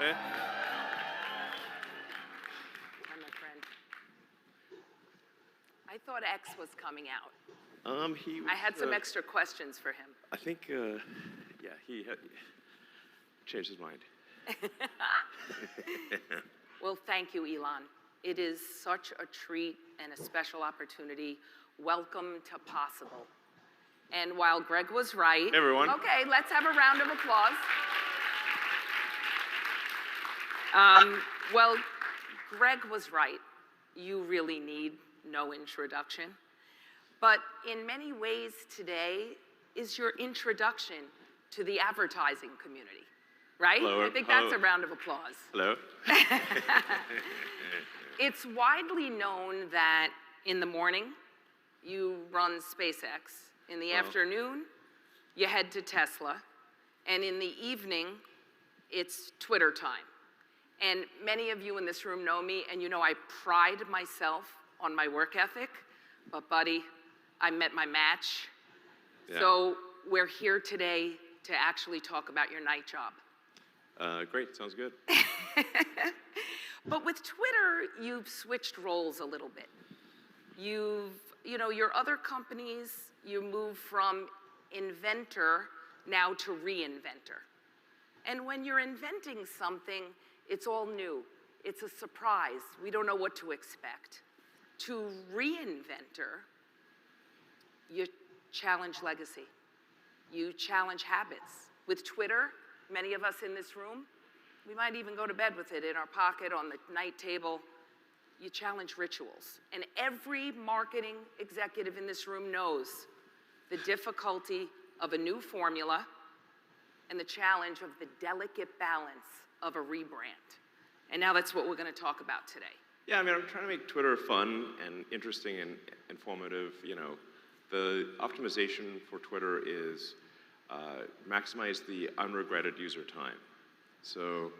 Eh? Hi, my friend. I thought X was coming out. He was, I had some extra questions for him. I think, yeah, he changed his mind. Well, thank you, Elon. It is such a treat and a special opportunity. Welcome to Possible. And while Greg was right. Hey, everyone. Okay, let's have a round of applause. Well, Greg was right. You really need no introduction. But in many ways today is your introduction to the advertising community, right? Hello, I think that's a round of applause. Hello. It's widely known that in the morning, you run SpaceX. In the afternoon, you head to Tesla. And in the evening, it's Twitter time. And many of you in this room know me, and you know I pride myself on my work ethic. But buddy, I met my match. Yeah. So we're here today to actually talk about your night job. Great, sounds good. But with Twitter, you've switched roles a little bit. Your other companies, you move from inventor now to reinventor. And when you're inventing something, it's all new. It's a surprise. We don't know what to expect. To reinventor, you challenge legacy. You challenge habits. With Twitter, many of us in this room, we might even go to bed with it in our pocket on the night table. You challenge rituals. And every marketing executive in this room knows the difficulty of a new formula and the challenge of the delicate balance of a rebrand. And now that's what we're going to talk about today. Yeah, I mean, I'm trying to make Twitter fun and interesting and informative. You know, the optimization for Twitter is maximize the unregretted user time. So,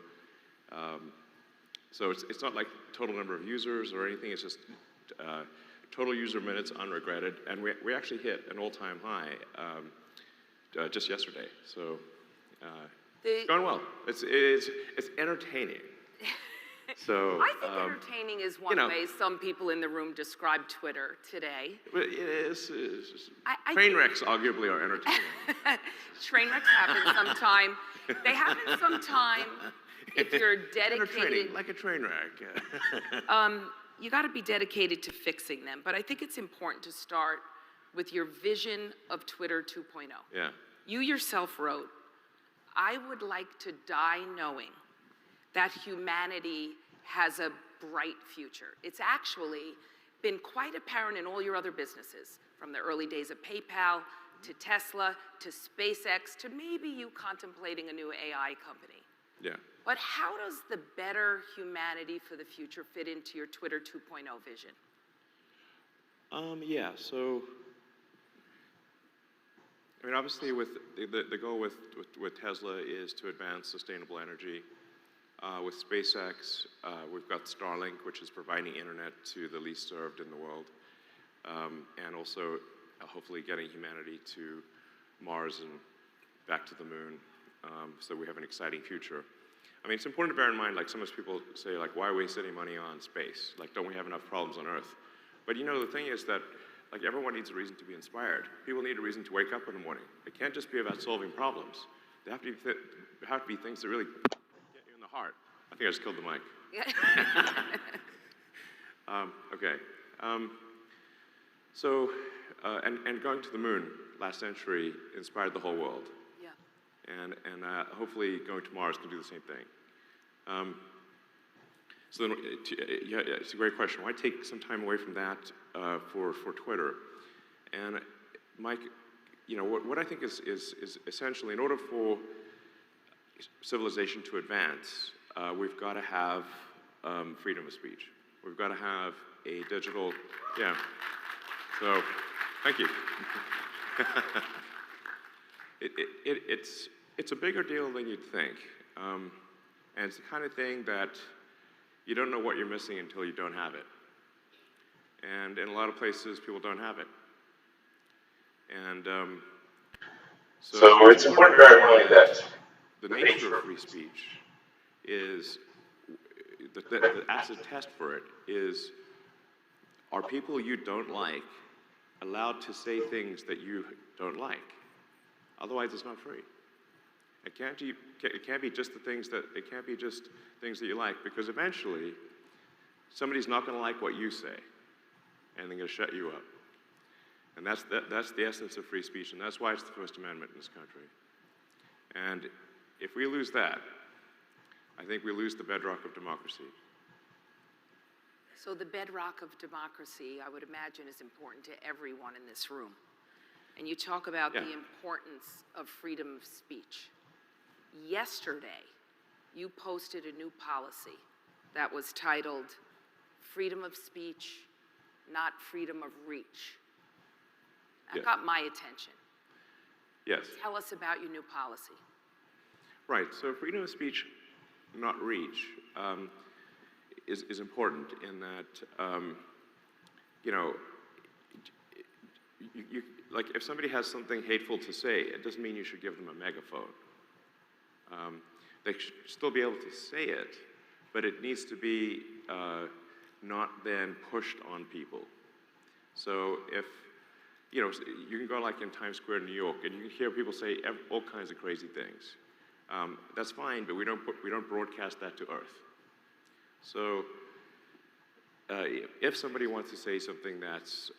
it's not like total number of users or anything. It's just total user minutes unregretted, and we actually hit an all-time high just yesterday. So it's going well. It's entertaining. So I think entertaining is one way some people in the room describe Twitter today. It is. Train wrecks arguably are entertaining. Train wrecks happen sometime. They happen sometime if you're dedicated. Like a train wreck. You got to be dedicated to fixing them. But I think it's important to start with your vision of Twitter 2.0. Yeah. You yourself wrote, "I would like to die knowing that humanity has a bright future." It's actually been quite apparent in all your other businesses, from the early days of PayPal to Tesla to SpaceX to maybe you contemplating a new AI company. Yeah. But how does the better humanity for the future fit into your Twitter 2.0 vision? Yeah, so, I mean, obviously with the goal with Tesla is to advance sustainable energy. With SpaceX, we've got Starlink, which is providing internet to the least served in the world, and also hopefully getting humanity to Mars and back to the moon, so we have an exciting future. I mean, it's important to bear in mind, like some people say, like, why waste any money on space? Like, don't we have enough problems on Earth? But you know, the thing is that, like, everyone needs a reason to be inspired. People need a reason to wake up in the morning. It can't just be about solving problems. They have to be things that really get you in the heart. I think I just killed the mic. Okay. And going to the moon last century inspired the whole world. Yeah. And hopefully going to Mars can do the same thing. So then, yeah, it's a great question. Why take some time away from that for Twitter? And Mike, you know, what I think is essentially, in order for civilization to advance, we've got to have freedom of speech. We've got to have a digital, yeah. So, thank you. It's a bigger deal than you'd think. And it's the kind of thing that You don't know what you're missing until you don't have it. And in a lot of places, people don't have it. And So it's important to bear in mind that the nature of free speech is, the acid test for it is, are people you don't like allowed to say things that you don't like? Otherwise, it's not free. It can't be just things that you like, because eventually somebody's not going to like what you say, and they're going to shut you up. And that's the essence of free speech, and that's why it's the First Amendment in this country. And if we lose that, I think we lose the bedrock of democracy. So the bedrock of democracy, I would imagine, is important to everyone in this room. And you talk about the importance of freedom of speech. Yesterday, you posted a new policy that was titled Freedom of Speech, Not Freedom of Reach. That got my attention. Yes. Tell us about your new policy. Right, so freedom of speech, not reach, is important in that, like if somebody has something hateful to say, it doesn't mean you should give them a megaphone. They should still be able to say it, but it needs to be not then pushed on people. So if, you can go like in Times Square in New York, and you can hear people say all kinds of crazy things. That's fine, but we don't broadcast that to Earth. So if somebody wants to say something that's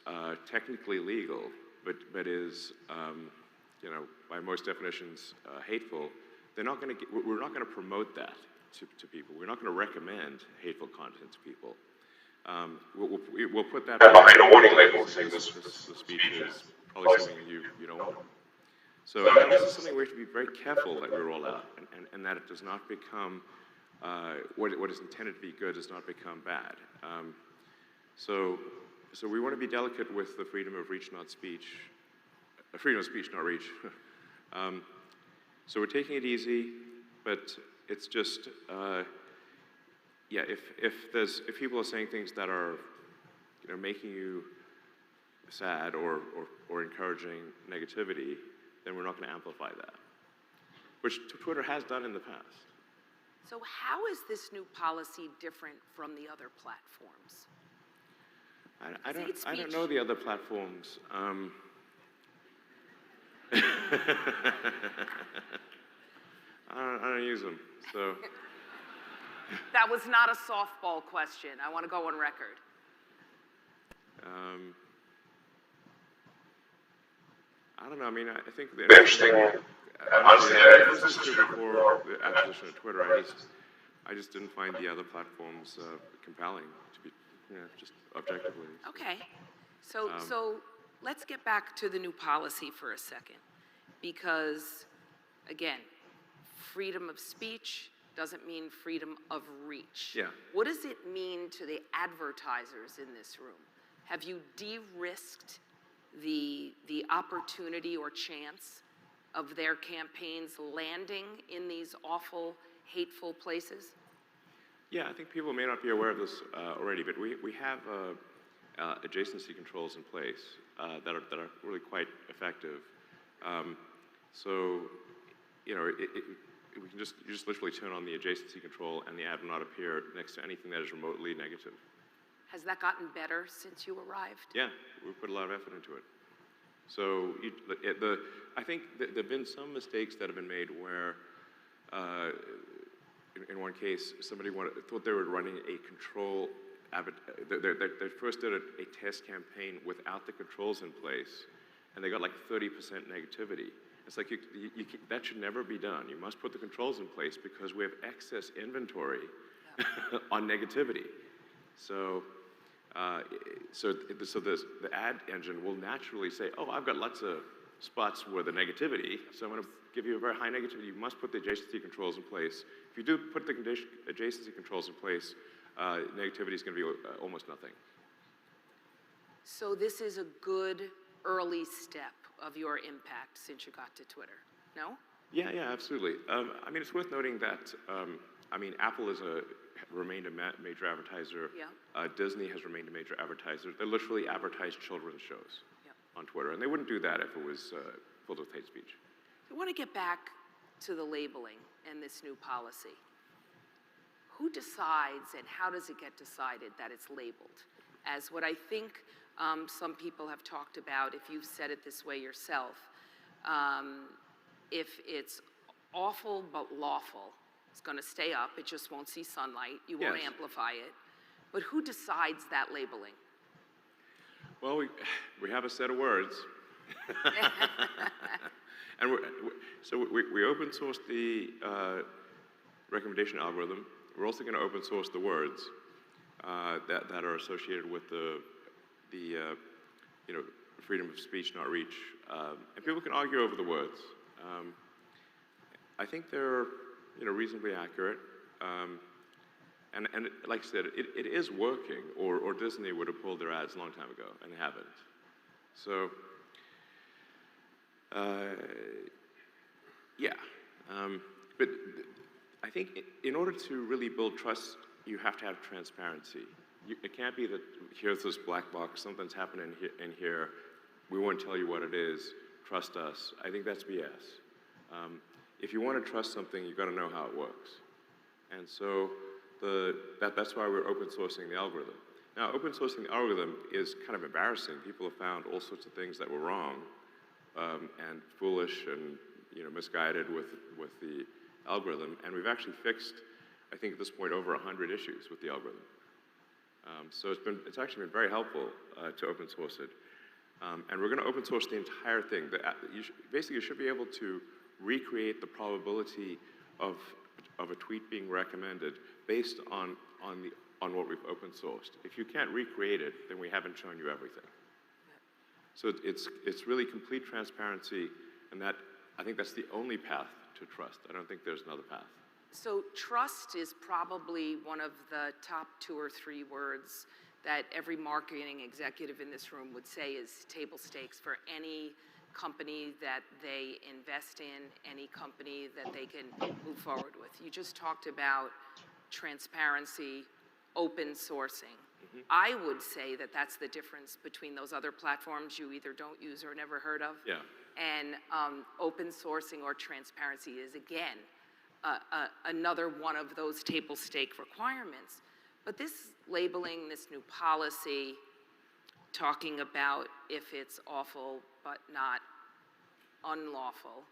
technically legal, but is, by most definitions, hateful, we're not going to promote that to people. We're not going to recommend hateful content to people. We'll put that behind a warning label saying this speech is probably something you don't want. So this is something we have to be very careful that we roll out, and that it does not become what is intended to be good does not become bad. So we want to be delicate with the freedom of reach, not speech. Freedom of speech, not reach. So we're taking it easy, but it's just, if people are saying things that are, making you sad or encouraging negativity, then we're not going to amplify that, which Twitter has done in the past. So how is this new policy different from the other platforms? I don't know the other platforms. I don't use them, so. That was not a softball question. I want to go on record. I don't know. I mean, I think the interesting. Honestly, this is true before the acquisition of Twitter. I just didn't find the other platforms compelling, to be, just objectively. Okay, so let's get back to the new policy for a second, because again, freedom of speech doesn't mean freedom of reach. Yeah. What does it mean to the advertisers in this room? Have you de-risked the opportunity or chance of their campaigns landing in these awful, hateful places? Yeah, I think people may not be aware of this already, but we have adjacency controls in place that are really quite effective. We can you just literally turn on the adjacency control, and the ad will not appear next to anything that is remotely negative. Has that gotten better since you arrived? Yeah, we put a lot of effort into it. So I think there have been some mistakes that have been made where, in one case, somebody thought they were running a control. They first did a test campaign without the controls in place, and they got like 30% negativity. It's like that should never be done. You must put the controls in place because we have excess inventory on negativity. So the ad engine will naturally say, oh, I've got lots of spots where the negativity, so I'm going to give you a very high negativity. You must put the adjacency controls in place. If you do put the adjacency controls in place, negativity is going to be almost nothing. So this is a good early step of your impact since you got to Twitter, no? Yeah, absolutely. I mean, it's worth noting that, Apple is remained a major advertiser. Yeah. Disney has remained a major advertiser. They literally advertise children's shows Yeah. on Twitter, and they wouldn't do that if it was filled with hate speech. I want to get back to the labeling and this new policy. Who decides and how does it get decided that it's labeled? As what I think some people have talked about, if you've said it this way yourself, if it's awful but lawful, it's going to stay up, it just won't see sunlight, you won't Yes. amplify it. But who decides that labeling? Well, we have a set of words. And we open sourced the recommendation algorithm. We're also going to open source the words that are associated with the freedom of speech, not reach. And people can argue over the words. I think they're reasonably accurate. And like I said, it is working, or Disney would have pulled their ads a long time ago, and they haven't. So, yeah. But I think in order to really build trust, you have to have transparency. It can't be that here's this black box, something's happening in here, we won't tell you what it is, trust us. I think that's BS. If you want to trust something, you've got to know how it works. And so that's why we're open sourcing the algorithm. Now, open sourcing the algorithm is kind of embarrassing. People have found all sorts of things that were wrong and foolish and misguided with the algorithm. And we've actually fixed, I think at this point, over 100 issues with the algorithm. So it's actually been very helpful to open source it. And we're going to open source the entire thing. Basically, you should be able to recreate the probability of a tweet being recommended based on what we've open sourced. If you can't recreate it, then we haven't shown you everything. So it's really complete transparency, and I think that's the only path to trust. I don't think there's another path. So trust is probably one of the top 2 or 3 words that every marketing executive in this room would say is table stakes for any company that they invest in, any company that they can move forward with. You just talked about transparency, open sourcing. Mm-hmm. I would say that that's the difference between those other platforms you either don't use or never heard of. Yeah. And open sourcing or transparency is, again, another one of those table stake requirements. But this labeling, this new policy, talking about if it's awful but not unlawful,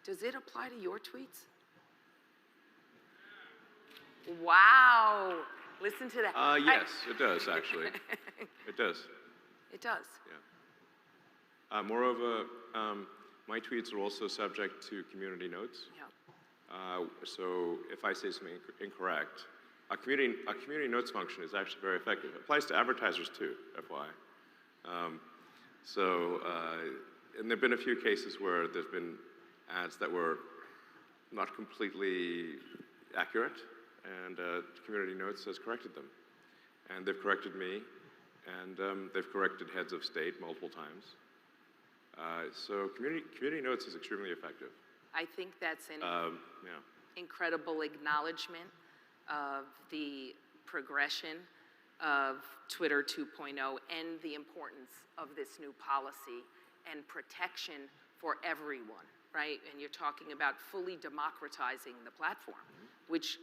does it apply to your tweets? Wow, listen to that. Yes, it does, actually. It does. It does. Yeah. Moreover, my tweets are also subject to community notes. Yeah. So if I say something incorrect, a community notes function is actually very effective. It applies to advertisers too, FYI. And there have been a few cases where there's been ads that were not completely accurate, and community notes has corrected them. And they've corrected me, and they've corrected heads of state multiple times. So community notes is extremely effective. I think that's an Yeah. incredible acknowledgement of the progression of Twitter 2.0 and the importance of this new policy and protection for everyone, right? And you're talking about fully democratizing the platform, which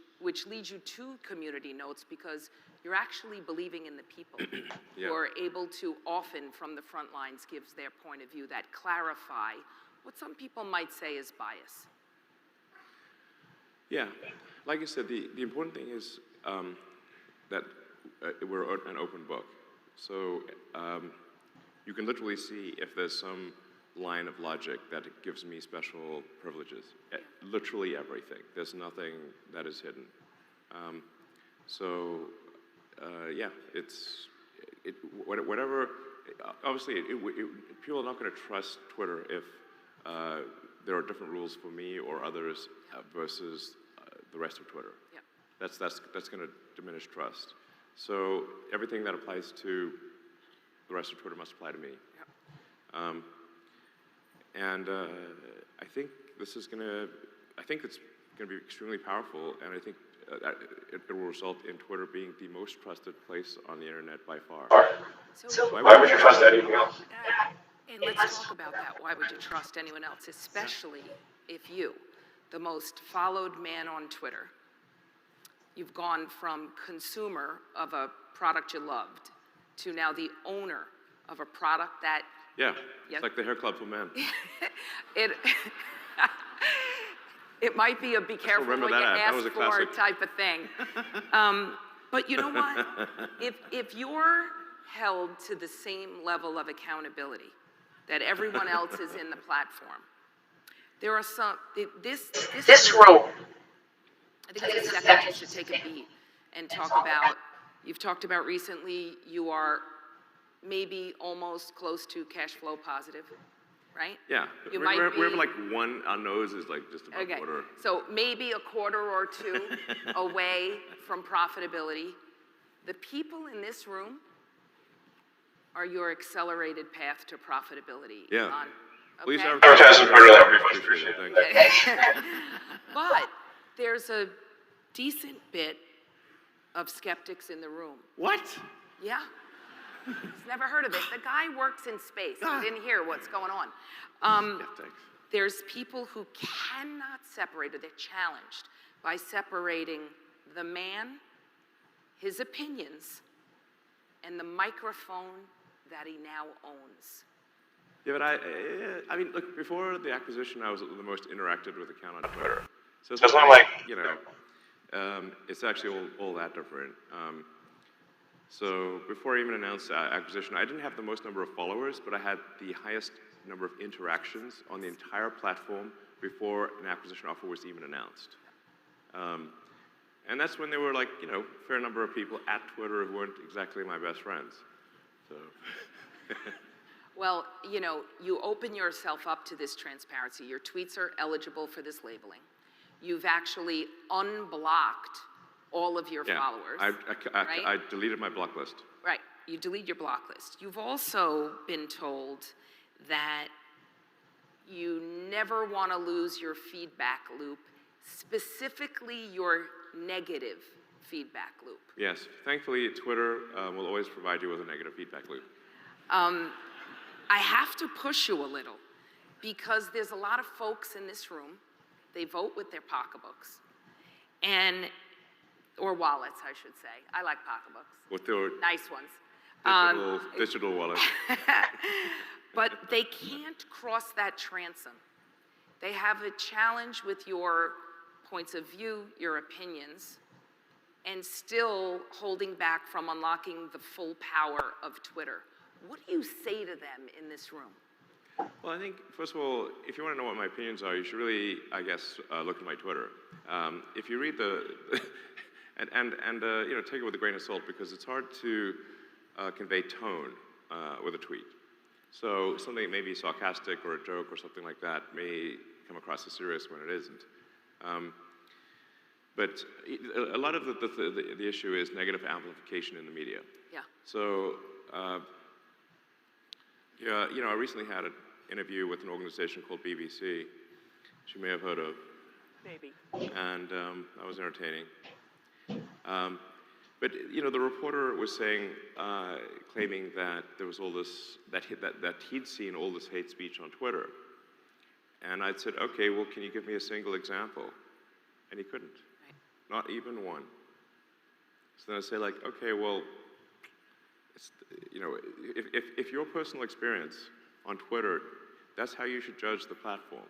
leads you to community notes because you're actually believing in the people Yeah. who are able to often from the front lines gives their point of view that clarify what some people might say is bias. Yeah, like I said, the important thing is that we're an open book. So you can literally see if there's some line of logic that gives me special privileges. Literally everything. There's nothing that is hidden. Yeah, whatever. Obviously, people are not going to trust Twitter if there are different rules for me or others versus the rest of Twitter. Yeah. That's going to diminish trust. So everything that applies to the rest of Twitter must apply to me. Yeah. I think this is going to. I think it's going to be extremely powerful, and I think it will result in Twitter being the most trusted place on the internet by far. So Why would you trust anything else? and let's talk about that. Why would you trust anyone else, especially if you, the most followed man on Twitter, you've gone from consumer of a product you loved to now the owner of a product that Yeah, it's like the hair club for men. it might be a be careful what remember you that ad. That ask was a for classic. type of thing. But you know what? If you're held to the same level of accountability that everyone else is in the platform, there are some, this room, I think it's a second you should take a beat and talk about, you've talked about recently, you are maybe almost close to cash flow positive, right? Yeah, we're like one, our nose is like just about quarter. So maybe a quarter or two away from profitability. The people in this room are your accelerated path to profitability. Yeah. Please okay? Advertise on Twitter, that would be much appreciated. Thanks. But there's a decent bit of skeptics in the room. What? Yeah. He's never heard of it. The guy works in space. He didn't hear what's going on. Skeptics. There's people who cannot separate, or they're challenged by separating the man, his opinions, and the microphone that he now owns. Yeah, but I mean, look, before the acquisition, I was the most interactive with account on Twitter. So it's not like, you know, it's actually all that different. So before I even announced acquisition, I didn't have the most number of followers, but I had the highest number of interactions on the entire platform before an acquisition offer was even announced. And that's when there were like, you know, a fair number of people at Twitter who weren't exactly my best friends. So. Well, you know, you open yourself up to this transparency. Your tweets are eligible for this labeling. You've actually unblocked all of your followers. Right? I deleted my block list. Right, you delete your block list. You've also been told that you never want to lose your feedback loop, specifically your negative feedback loop. Yes, thankfully Twitter will always provide you with a negative feedback loop. I have to push you a little because there's a lot of folks in this room, they vote with their pocketbooks, or wallets, I should say. I like pocketbooks. With their nice ones. Digital wallet. But they can't cross that transom. They have a challenge with your points of view, your opinions, and still holding back from unlocking the full power of Twitter. What do you say to them in this room? Well, I think, first of all, if you want to know what my opinions are, you should really, I guess, look at my Twitter. If you read the, and you know, take it with a grain of salt because it's hard to convey tone with a tweet. So something that may be sarcastic or a joke or something like that may come across as serious when it isn't. But a lot of the issue is negative amplification in the media. Yeah. So, yeah, you know, I recently had an interview with an organization called BBC, which you may have heard of. Maybe. And that was entertaining. But you know, the reporter was saying, claiming that there was all this, that he'd seen all this hate speech on Twitter. And I'd said, okay, well, can you give me a single example? And he couldn't, not even one. So then I say, like, okay, well, you know, if your personal experience on Twitter, that's how you should judge the platform,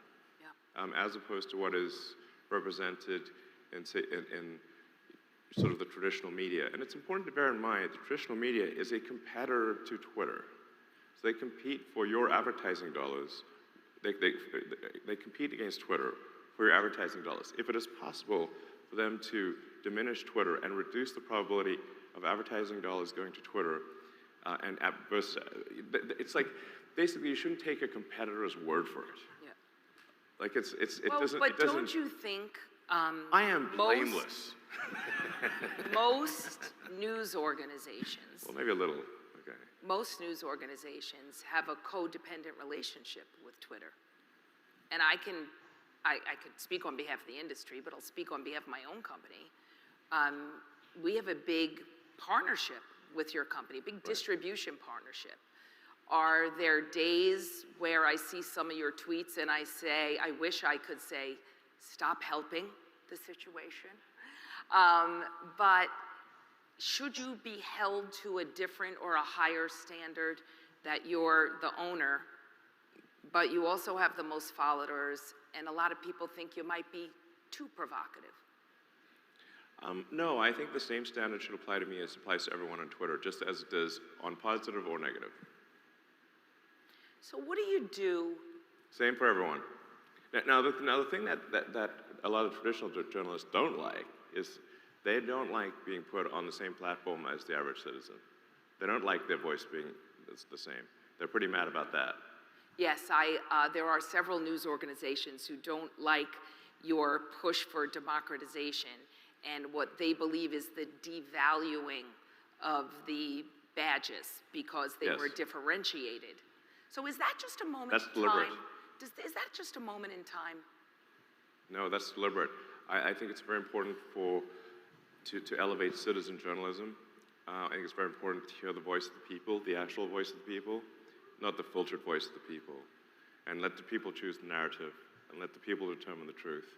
as opposed to what is represented in sort of the traditional media. And it's important to bear in mind, the traditional media is a competitor to Twitter. So they compete for your advertising dollars. They compete against Twitter for your advertising dollars. If it is possible for them to diminish Twitter and reduce the probability of advertising dollars going to Twitter, it's like, basically you shouldn't take a competitor's word for it. Yeah. Like it doesn't. But don't you think I am blameless. Most news organizations. Well, maybe a little. Okay. Most news organizations have a codependent relationship with Twitter, and I could speak on behalf of the industry, but I'll speak on behalf of my own company. we have a big partnership with your company, big distribution partnership. Are there days where I see some of your tweets and I say, I wish I could say, stop helping the situation? But should you be held to a different or a higher standard that you're the owner, but you also have the most followers, and a lot of people think you might be too provocative? No, I think the same standard should apply to me as applies to everyone on Twitter, just as it does on positive or negative. So what do you do? Same for everyone. Now the thing that a lot of traditional journalists don't like is they don't like being put on the same platform as the average citizen. They don't like their voice being the same. They're pretty mad about that. Yes, there are several news organizations who don't like your push for democratization and what they believe is the devaluing of the badges because they were differentiated. So is that just a moment That's in deliberate. time? Is that just a moment in time? No, that's deliberate. I think it's very important to elevate citizen journalism. I think it's very important to hear the voice of the people, the actual voice of the people, not the filtered voice of the people. And let the people choose the narrative, and let the people determine the truth,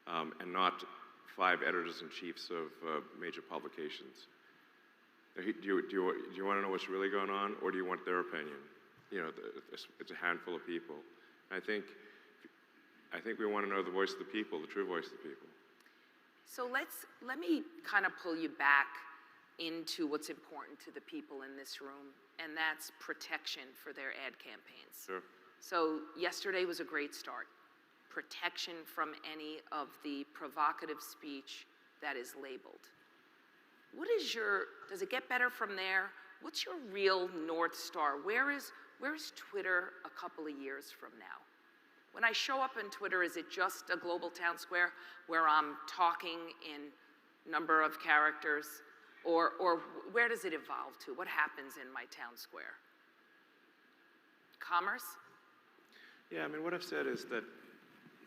and not 5 editors-in-chiefs of major publications. Do you want to know what's really going on, or do you want their opinion? You know, it's a handful of people. I think we want to know the voice of the people, the true voice of the people. So let me kind of pull you back into what's important to the people in this room, and that's protection for their ad campaigns. Sure. So yesterday was a great start. Protection from any of the provocative speech that is labeled. Does it get better from there? What's your real North Star? Where's Twitter a couple of years from now? When I show up on Twitter, is it just a global town square where I'm talking in number of characters? Or where does it evolve to? What happens in my town square? Commerce? Yeah, I mean, what I've said is that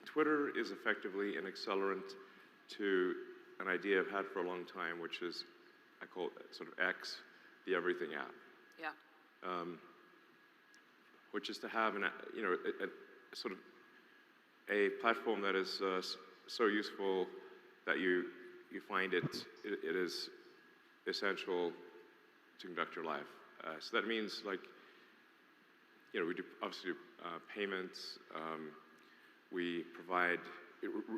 Twitter is effectively an accelerant to an idea I've had for a long time, which is, I call it sort of X, the everything app. Yeah. Which is to have a sort of a platform that is so useful that you find it is essential to conduct your life. So that means, like, we do obviously payments. We provide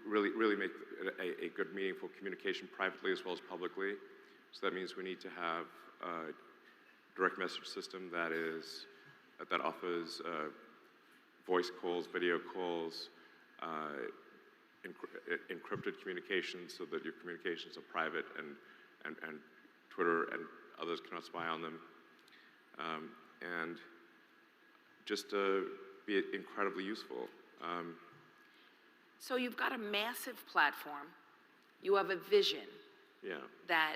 really make a good, meaningful communication privately as well as publicly. So that means we need to have a direct message system that offers voice calls, video calls, encrypted communications so that your communications are private and Twitter and others cannot spy on them. And just be incredibly useful. So you've got a massive platform. You have a vision that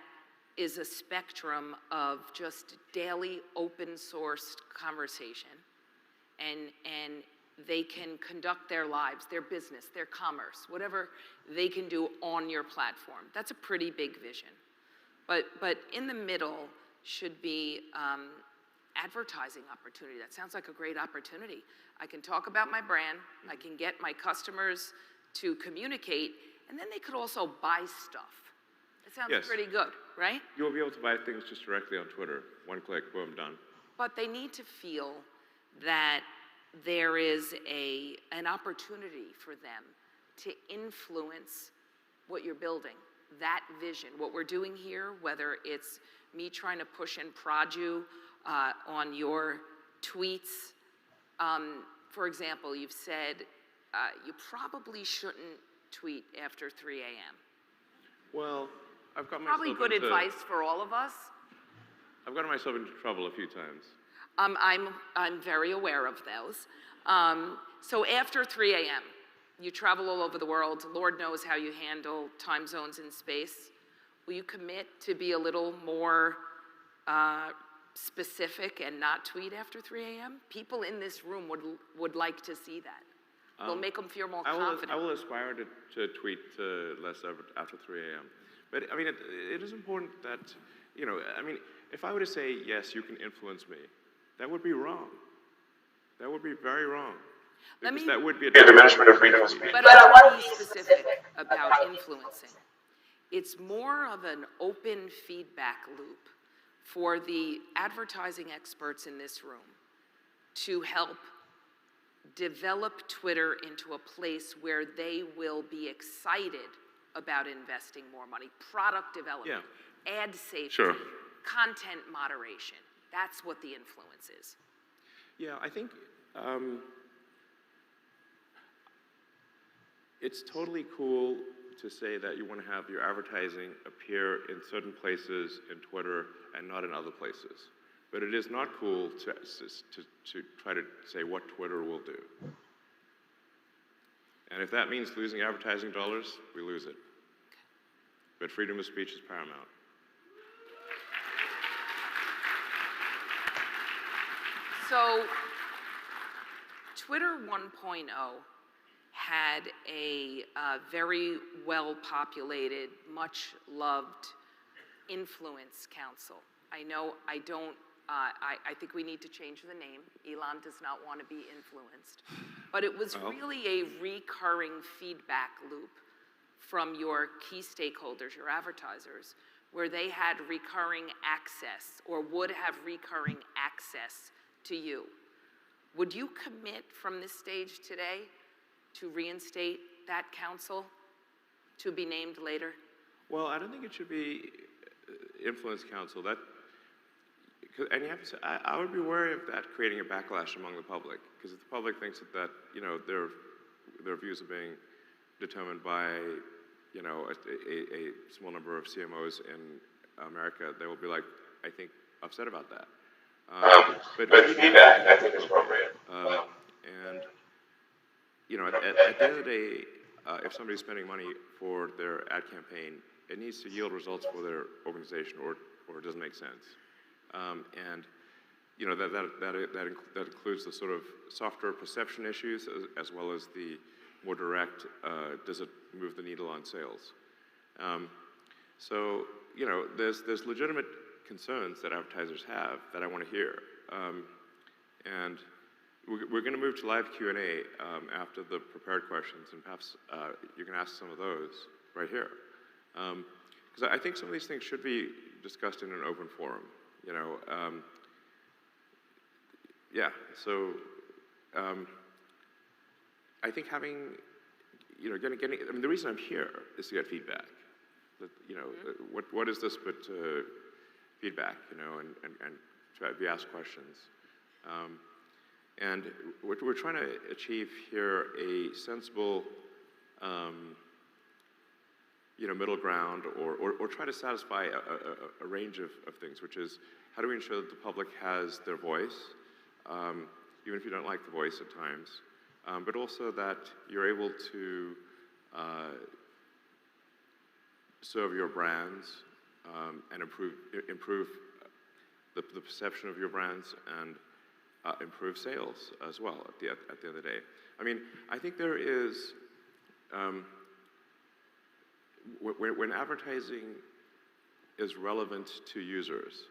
is a spectrum of just daily open sourced conversation. And they can conduct their lives, their business, their commerce, whatever they can do on your platform. That's a pretty big vision. But in the middle should be advertising opportunity. That sounds like a great opportunity. I can talk about my brand, I can get my customers to communicate, and then they could also buy stuff. That sounds pretty good, right? You will be able to buy things just directly on Twitter. One click, boom, done. But they need to feel that there is an opportunity for them to influence what you're building, that vision. What we're doing here, whether it's me trying to push and prod you on your tweets. For example, you've said you probably shouldn't tweet after 3 a.m. Well, I've got myself Probably good advice for all of us. I've gotten myself into trouble a few times. I'm very aware of those. So after 3 a.m., you travel all over the world. Lord knows how you handle time zones in space. Will you commit to be a little more specific and not tweet after 3 a.m.? People in this room would like to see that. It'll make them feel more confident. I will aspire to tweet less after 3 a.m. But I mean, it is important that, you know, I mean, if I were to say, yes, you can influence me, that would be wrong. That would be very wrong. Because that would be a diminishment of freedom of speech. But I want to be specific about influencing. It's more of an open feedback loop for the advertising experts in this room to help develop Twitter into a place where they will be excited about investing more money, product development, ad safety, content moderation. That's what the influence is. Yeah, I think it's totally cool to say that you want to have your advertising appear in certain places in Twitter and not in other places. But it is not cool to try to say what Twitter will do. And if that means losing advertising dollars, we lose it. But freedom of speech is paramount. So, Twitter 1.0 had a very well-populated, much-loved influence council. I know I don't, I think we need to change the name. Elon does not want to be influenced. But it was really a recurring feedback loop from your key stakeholders, your advertisers, where they had recurring access or would have recurring access to you. Would you commit from this stage today to reinstate that council to be named later? Well, I don't think it should be influence council. And you have to say, I would be wary of that creating a backlash among the public, because if the public thinks that you know their views are being determined by you know a small number of CMOs in America, they will be like, I think, upset about that. But feedback, I think, is appropriate. And you know, at the end of the day, if somebody's spending money for their ad campaign, it needs to yield results for their organization, or it doesn't make sense. And you know that includes the sort of softer perception issues as well as the more direct, does it move the needle on sales? So you know, there's legitimate concerns that advertisers have that I want to hear, and we're going to move to live Q&A after the prepared questions, and perhaps you can ask some of those right here, because I think some of these things should be discussed in an open forum. You know, yeah. So I think having, you know, getting. I mean, the reason I'm here is to get feedback. That, you know, what is this but feedback? You know, and try to be asked questions. And we're trying to achieve here a sensible, you know, middle ground, or try to satisfy a range of things, which is how do we ensure that the public has their voice, even if you don't like the voice at times, but also that you're able to serve your brands and improve the perception of your brands and improve sales as well at the end of the day. I mean, I think there is, when advertising is relevant to users,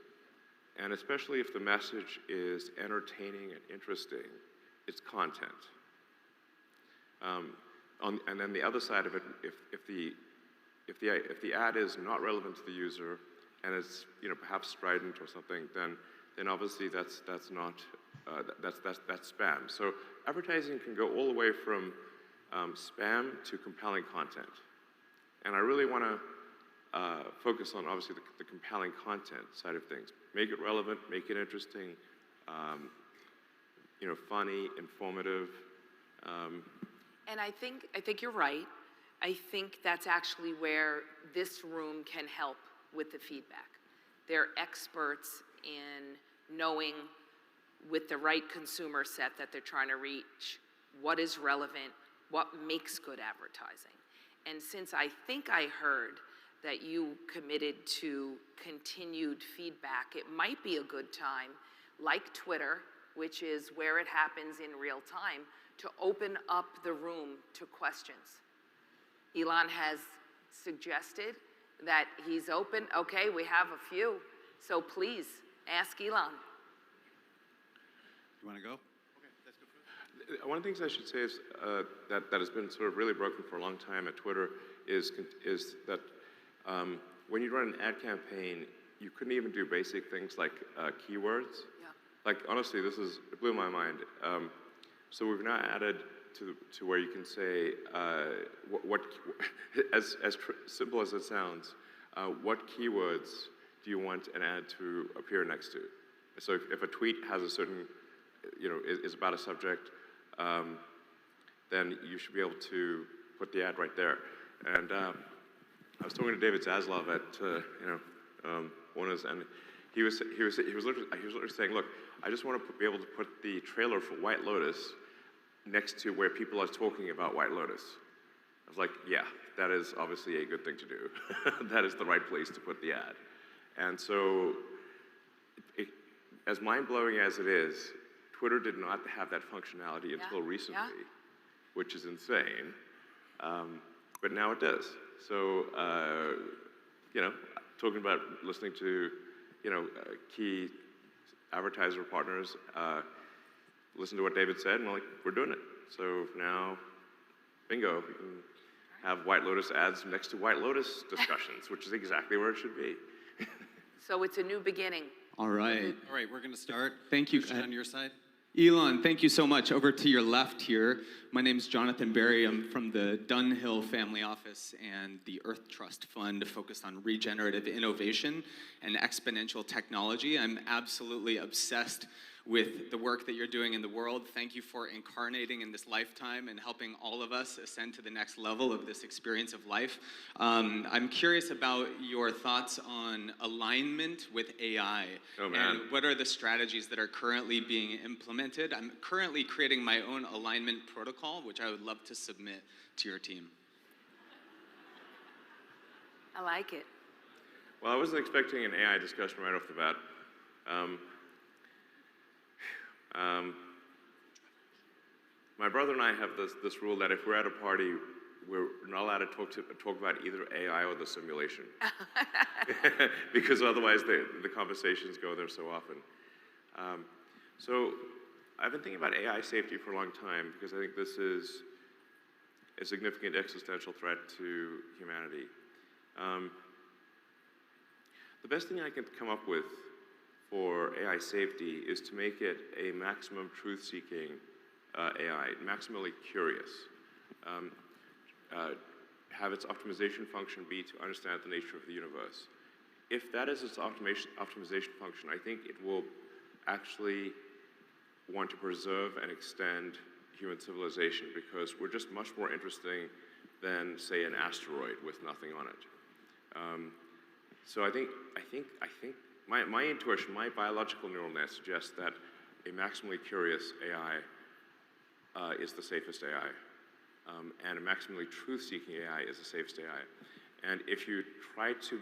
and especially if the message is entertaining and interesting, it's content. And then the other side of it, if the ad is not relevant to the user and it's, you know, perhaps strident or something, then obviously that's not that's spam. So advertising can go all the way from spam to compelling content, and I really want to focus on obviously the compelling content side of things. Make it relevant, make it interesting, you know, funny, informative. And I think you're right. I think that's actually where this room can help with the feedback. They're experts in knowing, with the right consumer set that they're trying to reach, what is relevant, what makes good advertising. And since I think I heard that you committed to continued feedback, it might be a good time, like Twitter, which is where it happens in real time, to open up the room to questions. Elon has suggested that he's open. Okay, we have a few. So please, ask Elon. You want to go? One of the things I should say is that has been sort of really broken for a long time at Twitter is that when you run an ad campaign, you couldn't even do basic things like keywords. Yeah. Like honestly, it blew my mind. So we've now added to where you can say as simple as it sounds, what keywords do you want an ad to appear next to? So if a tweet has a certain, is about a subject, then you should be able to put the ad right there. And I was talking to David Zaslav at one of, and he was literally saying, look, I just want to be able to put the trailer for White Lotus next to where people are talking about White Lotus. I was like, yeah, that is obviously a good thing to do. That is the right place to put the ad. And so, as mind-blowing as it is, Twitter did not have that functionality until recently, which is insane. But now it does. So, talking about listening to, key advertiser partners, listen to what David said, and we're doing it. So now, bingo, we can have White Lotus ads next to White Lotus discussions, which is exactly where it should be. So it's a new beginning. All right. All right, we're going to start. Thank you. Christian, on your side. Elon, thank you so much. Over to your left here, my name is Jonathan Berry. I'm from the Dunhill Family Office and the Earth Trust Fund focused on regenerative innovation and exponential technology. I'm absolutely obsessed with the work that you're doing in the world. Thank you for incarnating in this lifetime and helping all of us ascend to the next level of this experience of life. I'm curious about your thoughts on alignment with AI. Oh, man. And what are the strategies that are currently being implemented? I'm currently creating my own alignment protocol, which I would love to submit to your team. I like it. Well, I wasn't expecting an AI discussion right off the bat. My brother and I have this rule that if we're at a party, we're not allowed to talk about either AI or the simulation, because otherwise the conversations go there so often. So I've been thinking about AI safety for a long time because I think this is a significant existential threat to humanity. The best thing I can come up with for AI safety is to make it a maximum truth-seeking AI, maximally curious. Have its optimization function be to understand the nature of the universe. If that is its optimization function, I think it will actually want to preserve and extend human civilization because we're just much more interesting than, say, an asteroid with nothing on it. So I think my intuition, my biological neural net suggests that a maximally curious AI is the safest AI. And a maximally truth-seeking AI is the safest AI. And if you try to,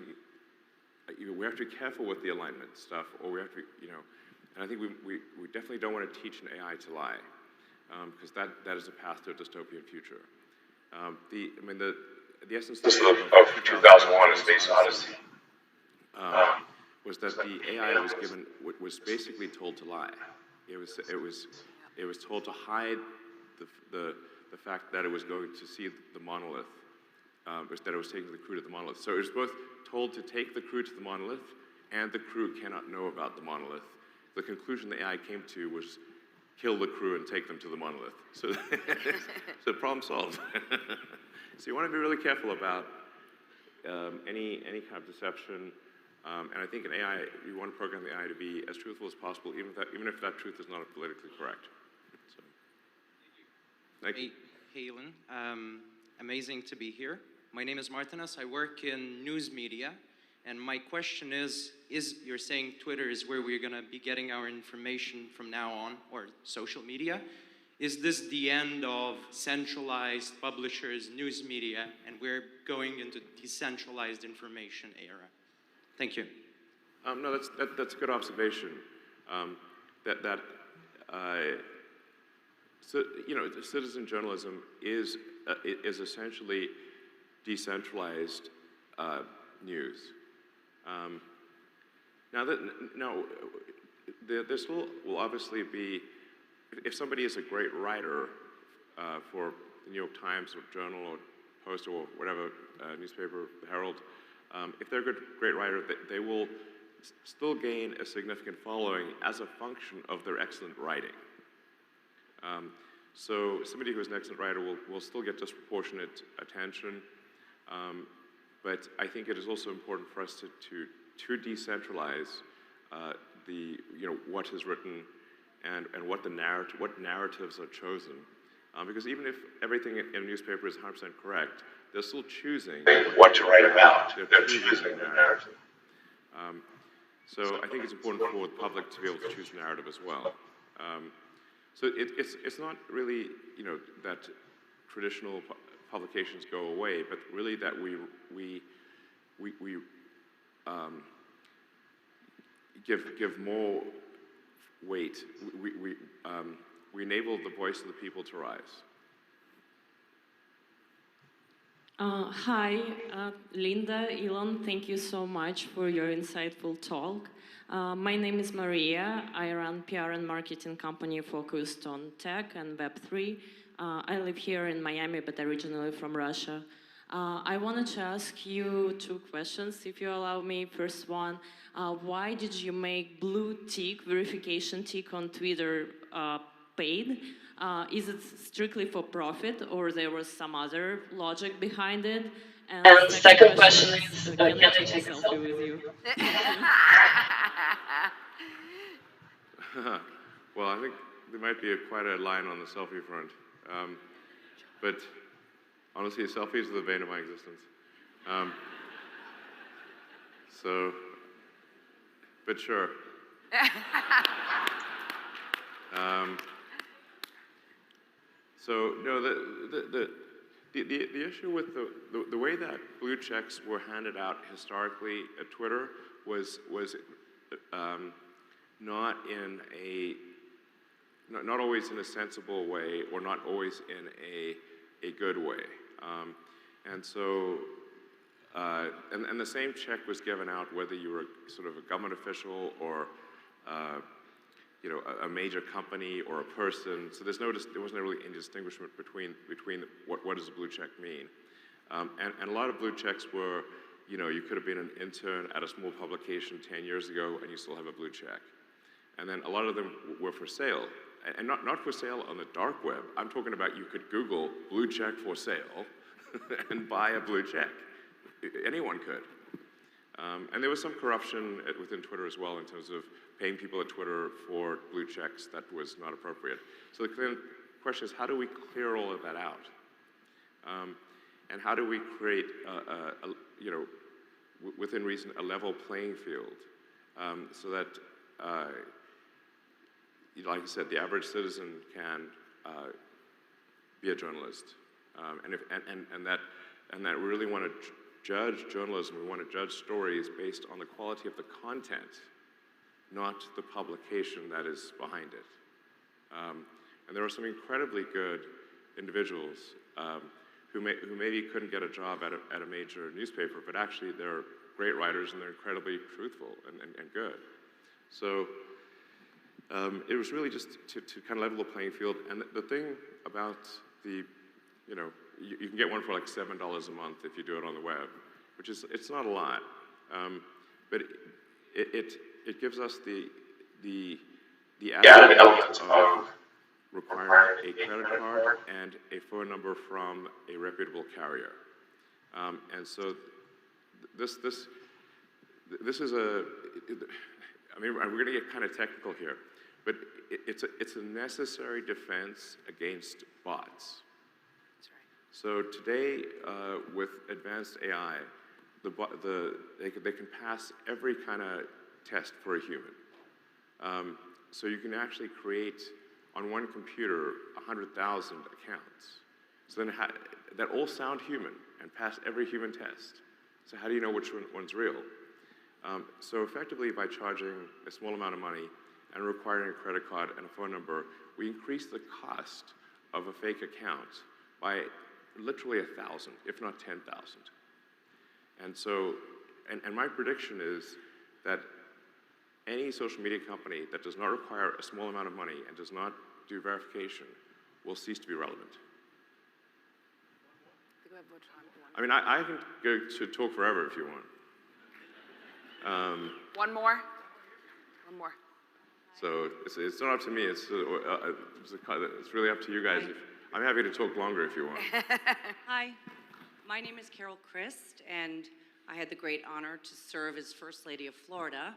we have to be careful with the alignment stuff, or we have to, and I think we definitely don't want to teach an AI to lie, because that is a path to a dystopian future. The essence This is of 2001: A Space Odyssey. Was that the AI was basically told to lie. It was told to hide the fact that it was going to see the monolith, that it was taking the crew to the monolith. So it was both told to take the crew to the monolith, and the crew cannot know about the monolith. The conclusion the AI came to was kill the crew and take them to the monolith. So, so problem solved. So you want to be really careful about any kind of deception. And I think an AI, you want to program the AI to be as truthful as possible, even if that truth is not politically correct. So, thank you. Hey, Elon. Amazing to be here. My name is Martinez. I work in news media. And my question is you're saying Twitter is where we're going to be getting our information from now on, or social media. Is this the end of centralized publishers, news media, and we're going into decentralized information era? Thank you. No, that's a good observation. So, citizen journalism is essentially decentralized news. There still will obviously be, if somebody is a great writer for the New York Times or Journal or Post or whatever newspaper, the Herald, if they're a great writer, they will still gain a significant following as a function of their excellent writing. So somebody who is an excellent writer will still get disproportionate attention, but I think it is also important for us to decentralize what is written and what narratives are chosen. Because even if everything in a newspaper is 100% correct, they're still choosing what to write about. They're choosing the narrative. So I think it's important for the public to be able to choose narrative as well. So it's not really that traditional publications go away, but really that we give more weight. We enable the voice of the people to rise. Hi, Linda, Elon, thank you so much for your insightful talk. My name is Maria. I run PR and marketing company focused on tech and Web3. I live here in Miami, but originally from Russia. I wanted to ask you 2 questions, if you allow me. First one, why did you make blue tick, verification tick on Twitter paid? Is it strictly for profit, or there was some other logic behind it? And second question is, can I take a selfie with you? Well, I think there might be quite a line on the selfie front. But honestly, selfies are the bane of my existence. But sure. So no, the issue with the way that blue checks were handed out historically at Twitter was not always in a sensible way, or not always in a good way, and so and the same check was given out whether you were sort of a government official or a major company or a person. So there wasn't really any distinguishment between what does a blue check mean, and a lot of blue checks were, you could have been an intern at a small publication 10 years ago and you still have a blue check, and then a lot of them were for sale, and not for sale on the dark web. I'm talking about you could Google blue check for sale and buy a blue check. Anyone could. And there was some corruption within Twitter as well in terms of paying people at Twitter for blue checks that was not appropriate. So the question is, how do we clear all of that out? And how do we create, within reason, a level playing field so that, like I said, the average citizen can be a journalist, and that we really want to judge journalism. We want to judge stories based on the quality of the content, not the publication that is behind it. And there are some incredibly good individuals who maybe couldn't get a job at a major newspaper, but actually they're great writers and they're incredibly truthful and good. So it was really just to kind of level the playing field. And the thing about you can get one for like $7 a month if you do it on the web, which is, it's not a lot, but it gives us the added element of requiring a credit card and a phone number from a reputable carrier. And so this is I mean, we're going to get kind of technical here, but it's a necessary defense against bots. So today, with advanced AI, they can pass every kind of test for a human. So you can actually create, on one computer, 100,000 accounts. So then that all sound human and pass every human test. So how do you know which one's real? So effectively, by charging a small amount of money and requiring a credit card and a phone number, we increase the cost of a fake account by literally 1,000, if not 10,000. And so and my prediction is that any social media company that does not require a small amount of money and does not do verification will cease to be relevant. I mean, I can go to talk forever if you want. One more? One more. So it's not up to me. It's really up to you guys. I'm happy to talk longer if you want. Hi, my name is Carol Christ, and I had the great honor to serve as First Lady of Florida.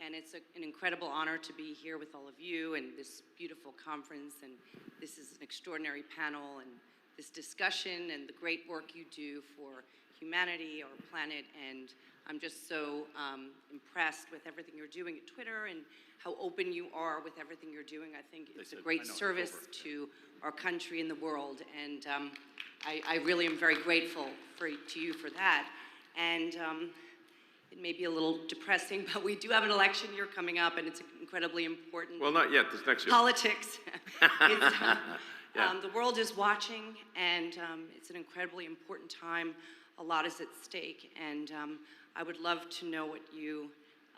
And it's an incredible honor to be here with all of you and this beautiful conference. And this is an extraordinary panel and this discussion and the great work you do for humanity, our planet. And I'm just so impressed with everything you're doing at Twitter and how open you are with everything you're doing. I think it's a great service to our country and the world. And I really am very grateful to you for that. And it may be a little depressing, but we do have an election year coming up, and it's incredibly important. Well, not yet. This next year. Politics. The world is watching, and it's an incredibly important time. A lot is at stake, and I would love to know what you.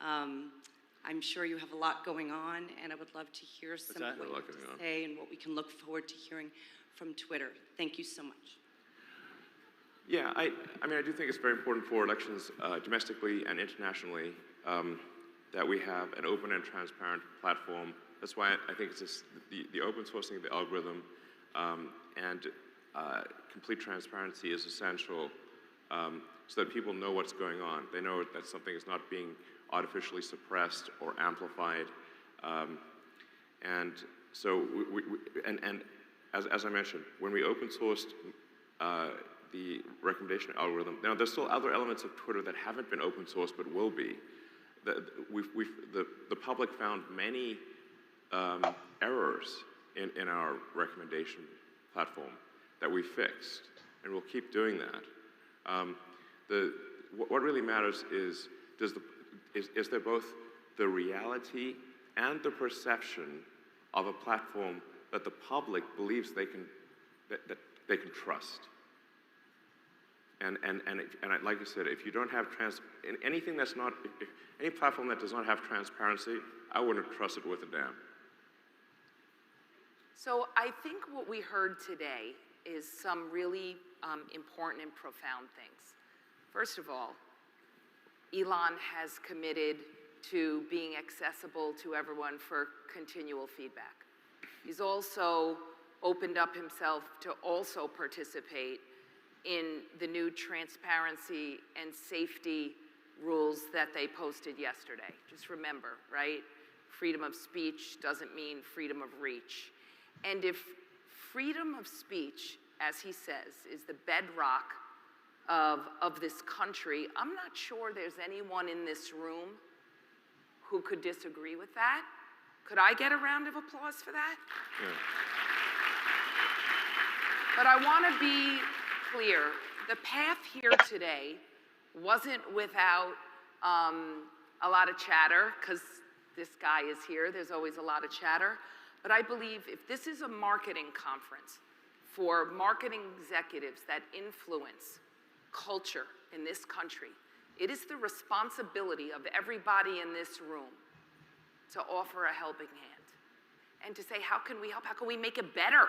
I'm sure you have a lot going on, and I would love to hear some of what you have to say and what we can look forward to hearing from Twitter. Thank you so much. Yeah, I mean, I do think it's very important for elections domestically and internationally that we have an open and transparent platform. That's why I think it's just the open sourcing of the algorithm and complete transparency is essential so that people know what's going on. They know that something is not being artificially suppressed or amplified. And so, as I mentioned, when we open sourced the recommendation algorithm. Now, there's still other elements of Twitter that haven't been open source but will be. The public found many errors in our recommendation platform that we fixed, and we'll keep doing that. What really matters is there both the reality and the perception of a platform that the public believes they can trust. And like I said, if you don't have anything that's not, any platform that does not have transparency, I wouldn't trust it with a damn. So I think what we heard today is some really important and profound things. First of all, Elon has committed to being accessible to everyone for continual feedback. He's also opened up himself to also participate in the new transparency and safety rules that they posted yesterday. Just remember, right? Freedom of speech doesn't mean freedom of reach. And if freedom of speech, as he says, is the bedrock of this country, I'm not sure there's anyone in this room who could disagree with that. Could I get a round of applause for that? Yeah. But I want to be clear. The path here today wasn't without a lot of chatter, because this guy is here. There's always a lot of chatter. But I believe if this is a marketing conference for marketing executives that influence culture in this country, it is the responsibility of everybody in this room to offer a helping hand and to say, how can we help? How can we make it better?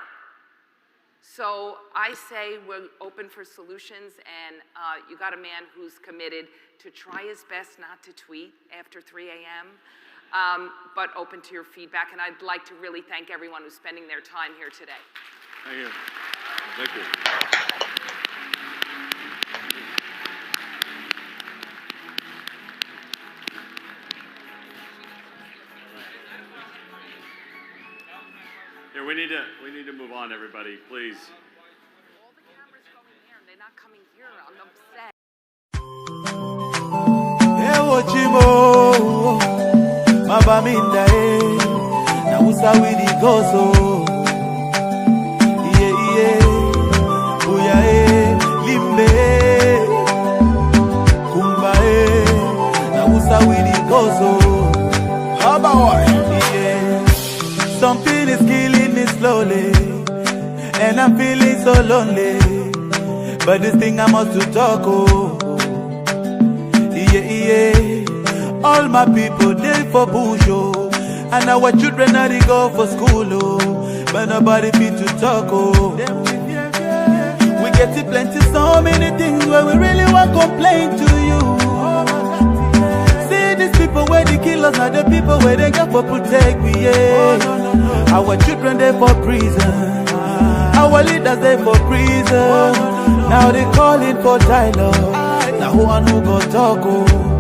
So I say we're open for solutions, and you got a man who's committed to try his best not to tweet after 3 a.m., but open to your feedback. And I'd like to really thank everyone who's spending their time here today. Thank you. Thank you. Here, we need to move on, everybody, please. All the cameras going there, and they're not coming here. I'm upset. Mabaminda na usawidi gozo buya limbe kumba na usawidi gozo something is killing me slowly and I'm feeling so lonely, but this thing I must to talk All my people, they for bush, oh. And our children now they go for school, oh. But nobody fit to talk, oh. We get to plenty, so many things where we really want to complain to you. See these people where they kill us, now the people where they got for protect me, yeah. Our children they for prison, our leaders they for prison. Now they calling for dialogue. Now who and who go talk, oh.